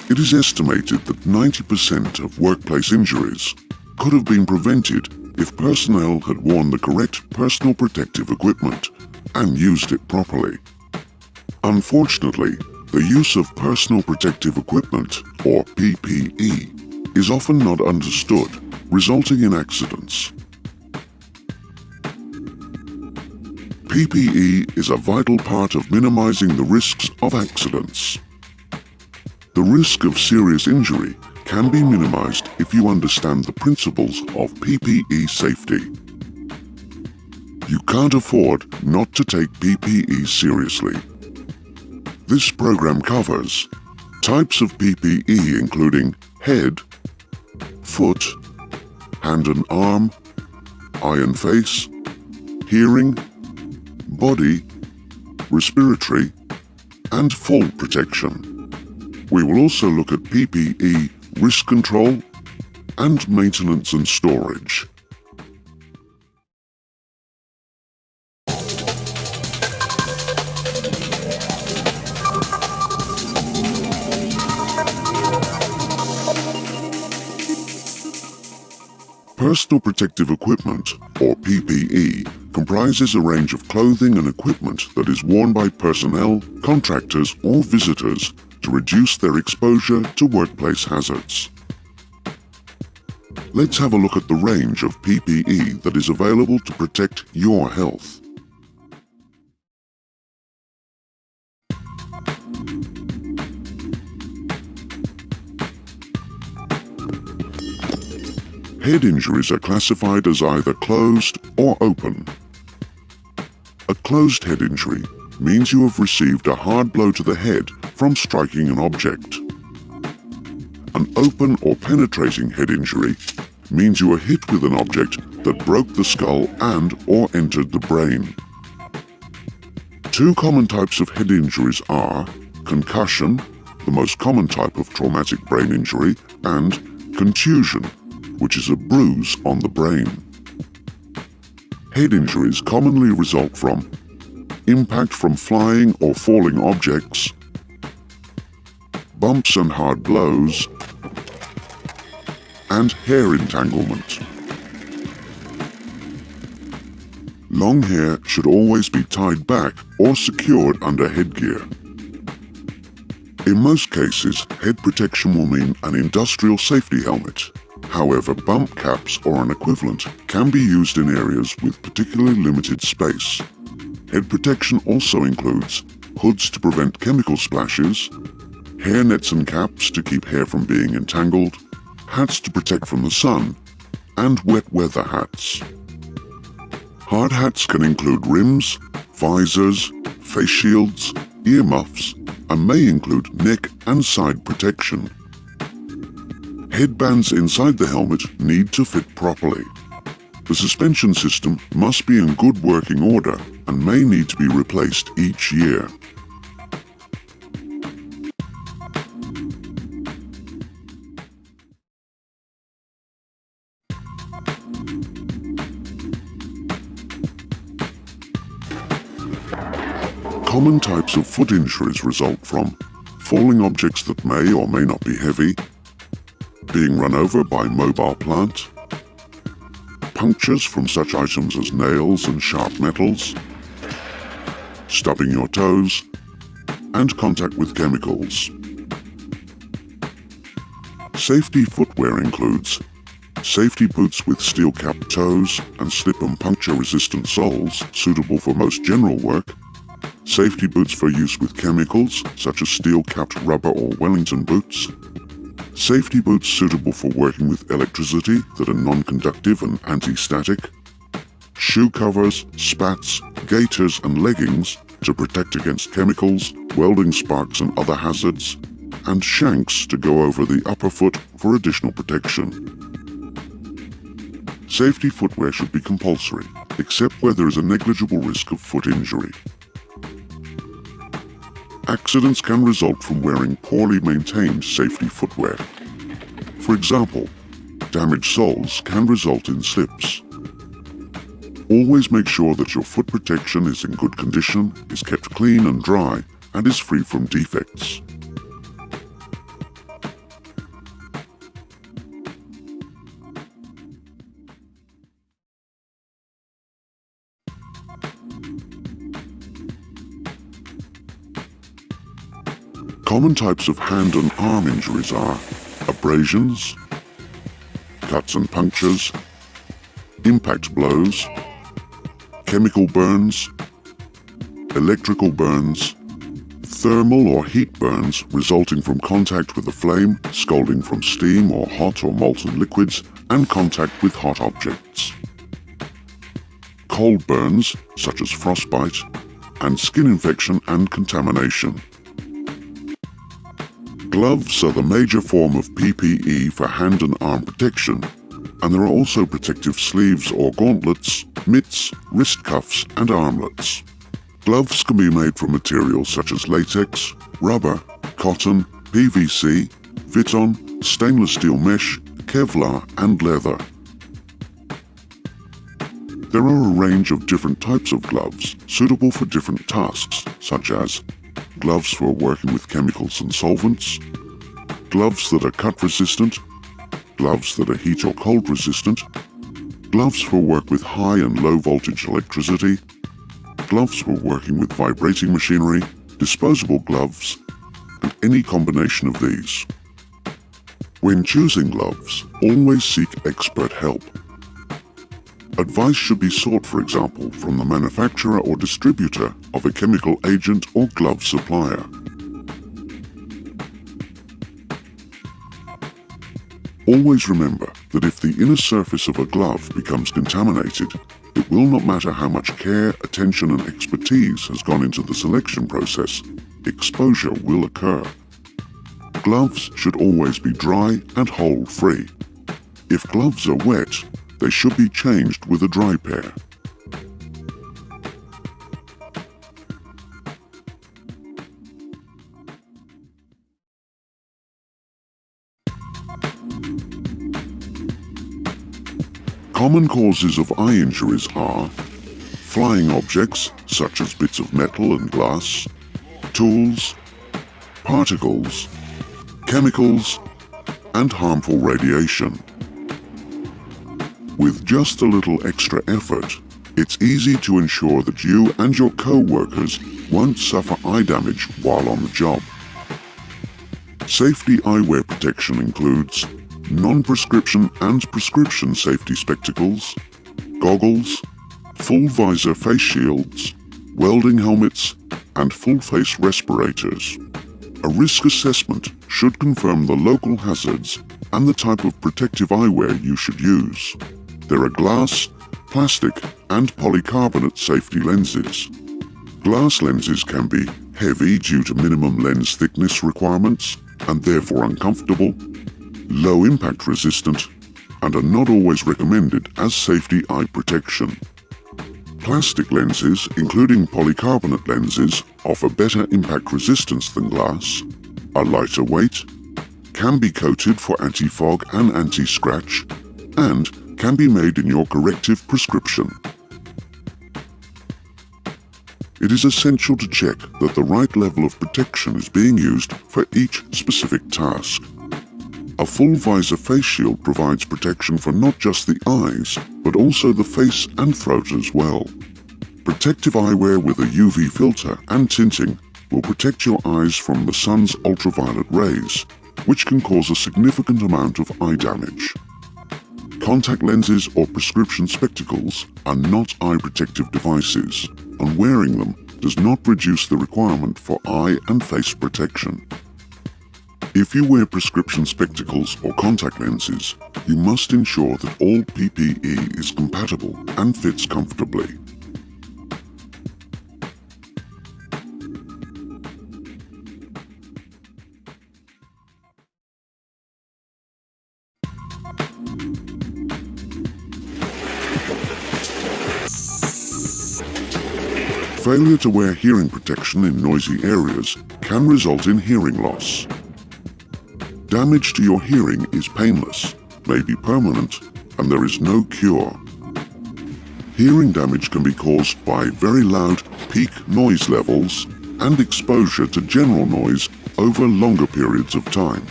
It is estimated that 90% of workplace injuries could have been prevented if personnel had worn the correct personal protective equipment and used it properly. Unfortunately, the use of personal protective equipment, or PPE, is often not understood, resulting in accidents. PPE is a vital part of minimizing the risks of accidents. The risk of serious injury can be minimized if you understand the principles of PPE safety. You can't afford not to take PPE seriously. This program covers types of PPE including head, foot, hand and arm, eye and face, hearing, body, respiratory, and fall protection. We will also look at PPE risk control and maintenance and storage. Personal protective equipment, or PPE, comprises a range of clothing and equipment that is worn by personnel, contractors, or visitors to reduce their exposure to workplace hazards. Let's have a look at the range of PPE that is available to protect your health. Head injuries are classified as either closed or open. A closed head injury means you have received a hard blow to the head from striking an object. An open or penetrating head injury means you were hit with an object that broke the skull and/or entered the brain. Two common types of head injuries are concussion, the most common type of traumatic brain injury, and contusion, which is a bruise on the brain. Head injuries commonly result from impact from flying or falling objects, bumps and hard blows, and hair entanglement. Long hair should always be tied back or secured under headgear. In most cases, head protection will mean an industrial safety helmet. However, bump caps or an equivalent can be used in areas with particularly limited space. Head protection also includes hoods to prevent chemical splashes, hair nets and caps to keep hair from being entangled, hats to protect from the sun, and wet weather hats. Hard hats can include rims, visors, face shields, earmuffs, and may include neck and side protection. Headbands inside the helmet need to fit properly. The suspension system must be in good working order and may need to be replaced each year. Common types of foot injuries result from falling objects that may or may not be heavy, being run over by mobile plant, punctures from such items as nails and sharp metals, stubbing your toes, and contact with chemicals. Safety footwear includes safety boots with steel-capped toes and slip and puncture-resistant soles suitable for most general work, safety boots for use with chemicals such as steel-capped rubber or Wellington boots, safety boots suitable for working with electricity that are non-conductive and anti-static, shoe covers, spats, gaiters and leggings to protect against chemicals, welding sparks and other hazards, and shanks to go over the upper foot for additional protection. Safety footwear should be compulsory, except where there is a negligible risk of foot injury. Accidents can result from wearing poorly maintained safety footwear. For example, damaged soles can result in slips. Always make sure that your foot protection is in good condition, is kept clean and dry, and is free from defects. Common types of hand and arm injuries are abrasions, cuts and punctures, impact blows, chemical burns, electrical burns, thermal or heat burns resulting from contact with a flame, scalding from steam or hot or molten liquids, and contact with hot objects. Cold burns, such as frostbite, and skin infection and contamination. Gloves are the major form of PPE for hand and arm protection, and there are also protective sleeves or gauntlets, mitts, wrist cuffs, and armlets. Gloves can be made from materials such as latex, rubber, cotton, PVC, Viton, stainless steel mesh, Kevlar, and leather. There are a range of different types of gloves suitable for different tasks, such as gloves for working with chemicals and solvents, gloves that are cut resistant, gloves that are heat or cold resistant, gloves for work with high and low voltage electricity, gloves for working with vibrating machinery, disposable gloves, and any combination of these. When choosing gloves, always seek expert help. Advice should be sought, for example, from the manufacturer or distributor of a chemical agent or glove supplier. Always remember that if the inner surface of a glove becomes contaminated, it will not matter how much care, attention, and expertise has gone into the selection process, exposure will occur. Gloves should always be dry and hole-free. If gloves are wet, they should be changed with a dry pair. Common causes of eye injuries are flying objects, such as bits of metal and glass, tools, particles, chemicals, and harmful radiation. With just a little extra effort, it's easy to ensure that you and your co-workers won't suffer eye damage while on the job. Safety eyewear protection includes non-prescription and prescription safety spectacles, goggles, full visor face shields, welding helmets, and full-face respirators. A risk assessment should confirm the local hazards and the type of protective eyewear you should use. There are glass, plastic, and polycarbonate safety lenses. Glass lenses can be heavy due to minimum lens thickness requirements and therefore uncomfortable, low impact resistant, and are not always recommended as safety eye protection. Plastic lenses, including polycarbonate lenses, offer better impact resistance than glass, are lighter weight, can be coated for anti-fog and anti-scratch, and can be made in your corrective prescription. It is essential to check that the right level of protection is being used for each specific task. A full visor face shield provides protection for not just the eyes, but also the face and throat as well. Protective eyewear with a UV filter and tinting will protect your eyes from the sun's ultraviolet rays, which can cause a significant amount of eye damage. Contact lenses or prescription spectacles are not eye protective devices, and wearing them does not reduce the requirement for eye and face protection. If you wear prescription spectacles or contact lenses, you must ensure that all PPE is compatible and fits comfortably. Failure to wear hearing protection in noisy areas can result in hearing loss. Damage to your hearing is painless, may be permanent, and there is no cure. Hearing damage can be caused by very loud peak noise levels and exposure to general noise over longer periods of time.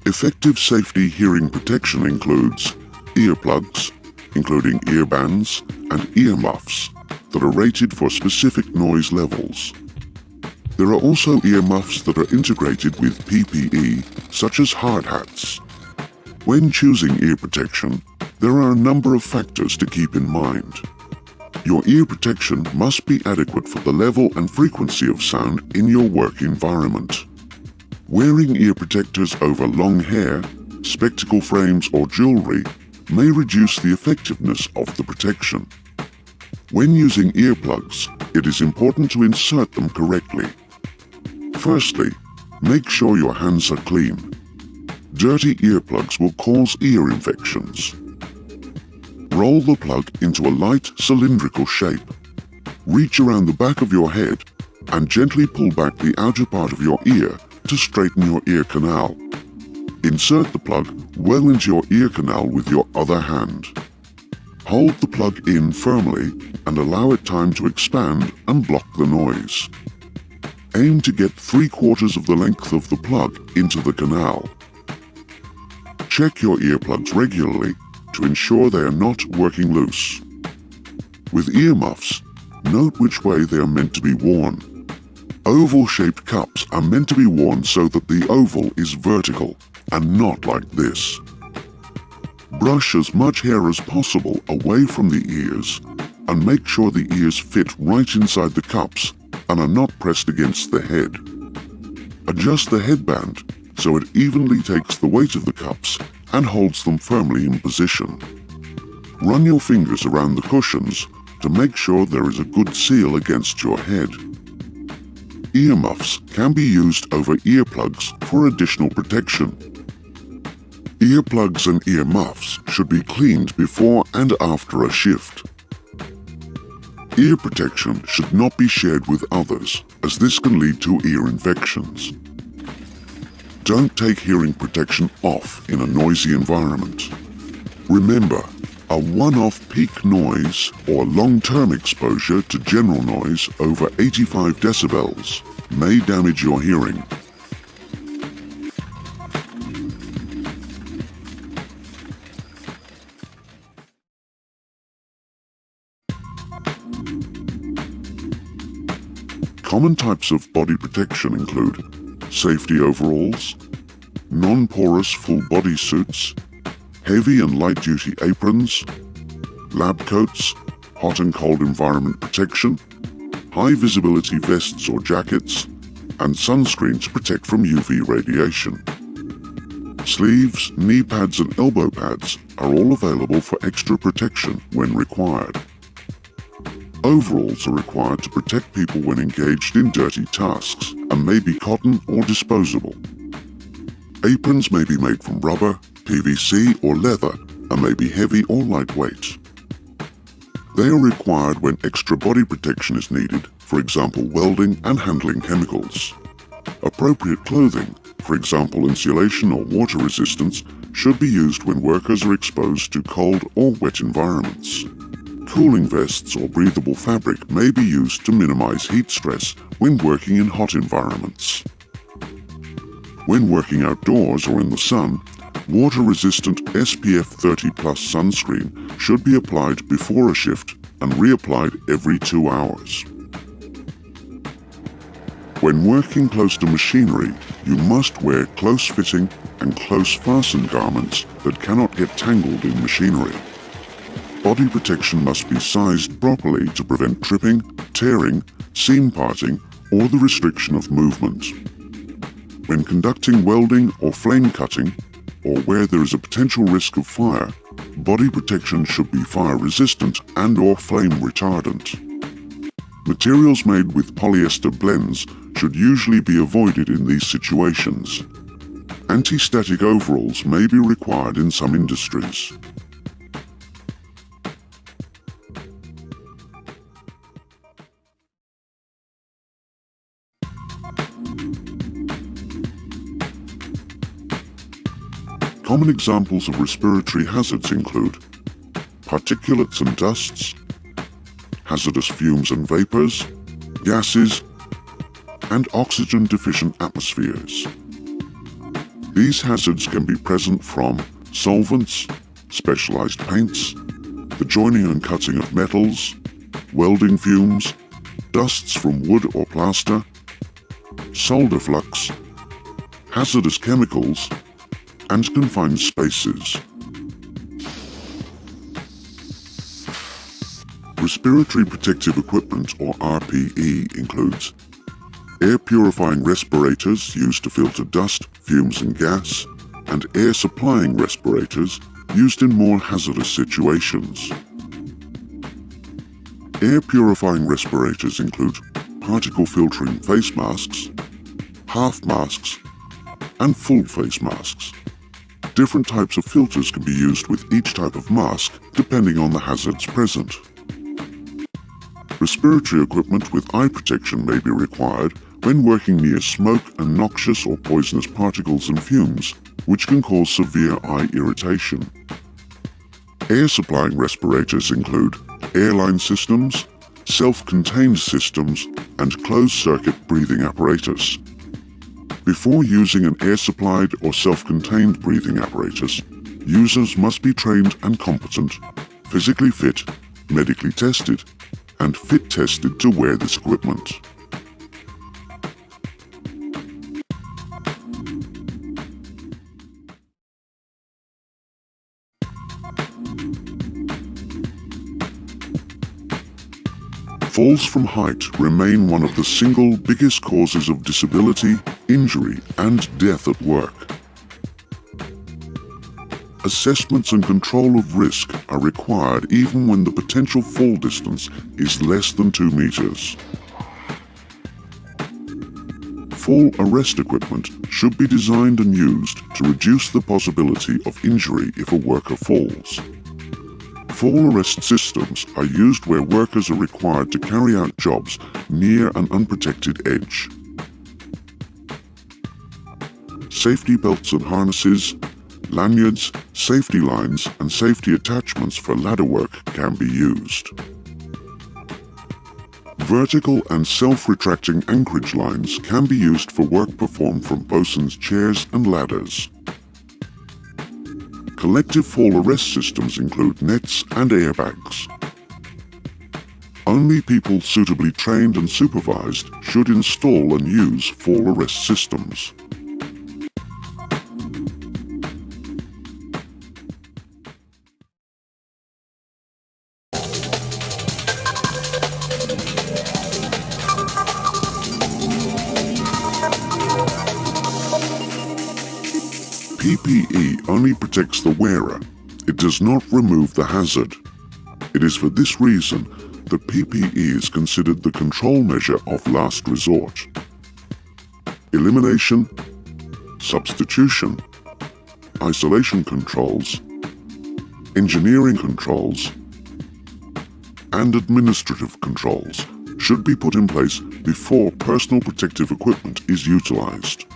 Effective safety hearing protection includes earplugs, including earbands and earmuffs that are rated for specific noise levels. There are also earmuffs that are integrated with PPE, such as hard hats. When choosing ear protection, there are a number of factors to keep in mind. Your ear protection must be adequate for the level and frequency of sound in your work environment. Wearing ear protectors over long hair, spectacle frames or jewelry may reduce the effectiveness of the protection. When using earplugs, it is important to insert them correctly. Firstly, make sure your hands are clean. Dirty earplugs will cause ear infections. Roll the plug into a light cylindrical shape. Reach around the back of your head and gently pull back the outer part of your ear to straighten your ear canal. Insert the plug well into your ear canal with your other hand. Hold the plug in firmly and allow it time to expand and block the noise. Aim to get 3/4 of the length of the plug into the canal. Check your earplugs regularly to ensure they are not working loose. With earmuffs, note which way they are meant to be worn. Oval-shaped cups are meant to be worn so that the oval is vertical and not like this. Brush as much hair as possible away from the ears and make sure the ears fit right inside the cups and are not pressed against the head. Adjust the headband so it evenly takes the weight of the cups and holds them firmly in position. Run your fingers around the cushions to make sure there is a good seal against your head. Earmuffs can be used over earplugs for additional protection. Earplugs and earmuffs should be cleaned before and after a shift. Ear protection should not be shared with others, as this can lead to ear infections. Don't take hearing protection off in a noisy environment. Remember, a one-off peak noise or long-term exposure to general noise over 85 decibels may damage your hearing. Common types of body protection include safety overalls, non-porous full body suits, heavy and light-duty aprons, lab coats, hot and cold environment protection, high-visibility vests or jackets, and sunscreen to protect from UV radiation. Sleeves, knee pads and elbow pads are all available for extra protection when required. Overalls are required to protect people when engaged in dirty tasks and may be cotton or disposable. Aprons may be made from rubber, PVC or leather and may be heavy or lightweight. They are required when extra body protection is needed, for example welding and handling chemicals. Appropriate clothing, for example insulation or water resistance, should be used when workers are exposed to cold or wet environments. Cooling vests or breathable fabric may be used to minimize heat stress when working in hot environments. When working outdoors or in the sun, water-resistant SPF 30+ sunscreen should be applied before a shift and reapplied every 2 hours. When working close to machinery, you must wear close-fitting and close-fastened garments that cannot get tangled in machinery. Body protection must be sized properly to prevent tripping, tearing, seam parting, or the restriction of movement. When conducting welding or flame cutting, or where there is a potential risk of fire, body protection should be fire-resistant and/or flame retardant. Materials made with polyester blends should usually be avoided in these situations. Anti-static overalls may be required in some industries. Common examples of respiratory hazards include particulates and dusts, hazardous fumes and vapors, gases, and oxygen-deficient atmospheres. These hazards can be present from solvents, specialized paints, the joining and cutting of metals, welding fumes, dusts from wood or plaster, solder flux, hazardous chemicals, and confined spaces. Respiratory protective equipment, or RPE, includes air purifying respirators used to filter dust, fumes and gas, and air supplying respirators used in more hazardous situations. Air purifying respirators include particle filtering face masks, half masks, and full face masks. Different types of filters can be used with each type of mask depending on the hazards present. Respiratory equipment with eye protection may be required when working near smoke and noxious or poisonous particles and fumes, which can cause severe eye irritation. Air supplying respirators include airline systems, self-contained systems, and closed-circuit breathing apparatus. Before using an air-supplied or self-contained breathing apparatus, users must be trained and competent, physically fit, medically tested, and fit tested to wear this equipment. Falls from height remain one of the single biggest causes of disability, injury, and death at work. Assessments and control of risk are required even when the potential fall distance is less than 2 meters. Fall arrest equipment should be designed and used to reduce the possibility of injury if a worker falls. Fall arrest systems are used where workers are required to carry out jobs near an unprotected edge. Safety belts and harnesses, lanyards, safety lines, and safety attachments for ladder work can be used. Vertical and self-retracting anchorage lines can be used for work performed from bosun's chairs and ladders. Collective fall arrest systems include nets and airbags. Only people suitably trained and supervised should install and use fall arrest systems. PPE only protects the wearer. It does not remove the hazard. It is for this reason that PPE is considered the control measure of last resort. Elimination, substitution, isolation controls, engineering controls, and administrative controls should be put in place before personal protective equipment is utilized.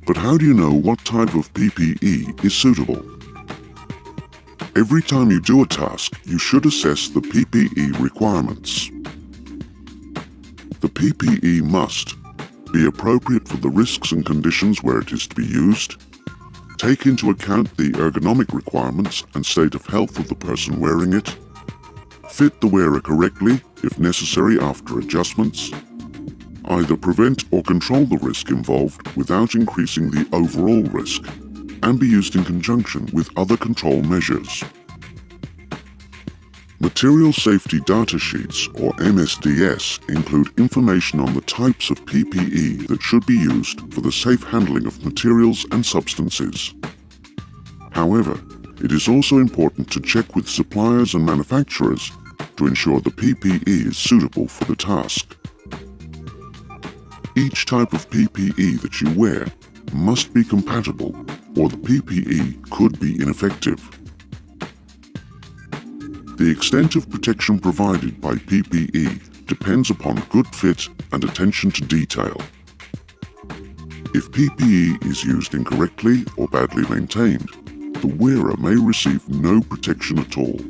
But how do you know what type of PPE is suitable? Every time you do a task, you should assess the PPE requirements. The PPE must be appropriate for the risks and conditions where it is to be used, take into account the ergonomic requirements and state of health of the person wearing it, fit the wearer correctly if necessary after adjustments, either prevent or control the risk involved without increasing the overall risk, and be used in conjunction with other control measures. Material Safety Data Sheets, or MSDS, include information on the types of PPE that should be used for the safe handling of materials and substances. However, it is also important to check with suppliers and manufacturers to ensure the PPE is suitable for the task. Each type of PPE that you wear must be compatible, or the PPE could be ineffective. The extent of protection provided by PPE depends upon good fit and attention to detail. If PPE is used incorrectly or badly maintained, the wearer may receive no protection at all.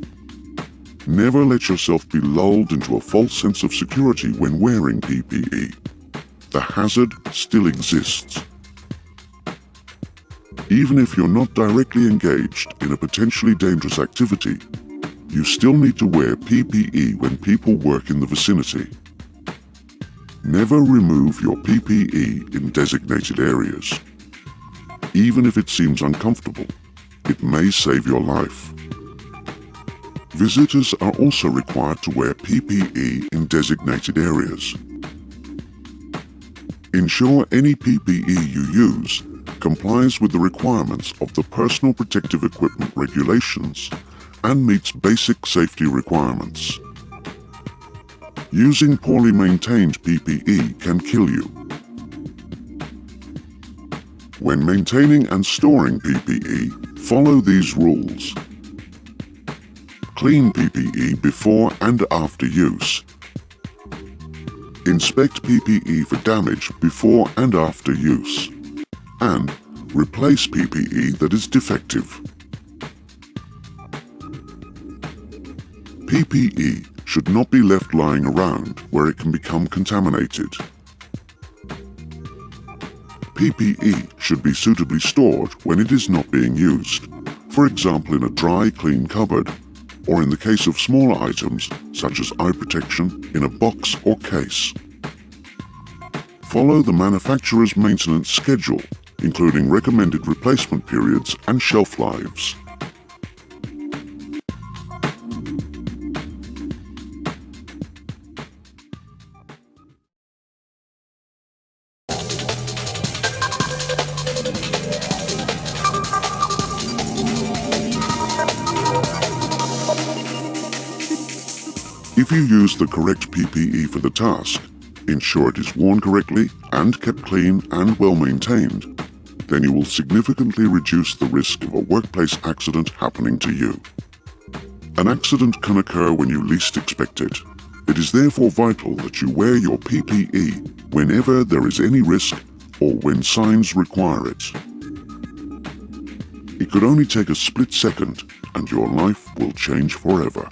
Never let yourself be lulled into a false sense of security when wearing PPE. The hazard still exists. Even if you're not directly engaged in a potentially dangerous activity, you still need to wear PPE when people work in the vicinity. Never remove your PPE in designated areas. Even if it seems uncomfortable, it may save your life. Visitors are also required to wear PPE in designated areas. Ensure any PPE you use complies with the requirements of the Personal Protective Equipment Regulations and meets basic safety requirements. Using poorly maintained PPE can kill you. When maintaining and storing PPE, follow these rules. Clean PPE before and after use. Inspect PPE for damage before and after use. And replace PPE that is defective. PPE should not be left lying around where it can become contaminated. PPE should be suitably stored when it is not being used, for example in a dry, clean cupboard, or in the case of smaller items such as eye protection, in a box or case. Follow the manufacturer's maintenance schedule, including recommended replacement periods and shelf lives. If you use the correct PPE for the task, ensure it is worn correctly and kept clean and well maintained, then you will significantly reduce the risk of a workplace accident happening to you. An accident can occur when you least expect it. It is therefore vital that you wear your PPE whenever there is any risk or when signs require it. It could only take a split second and your life will change forever.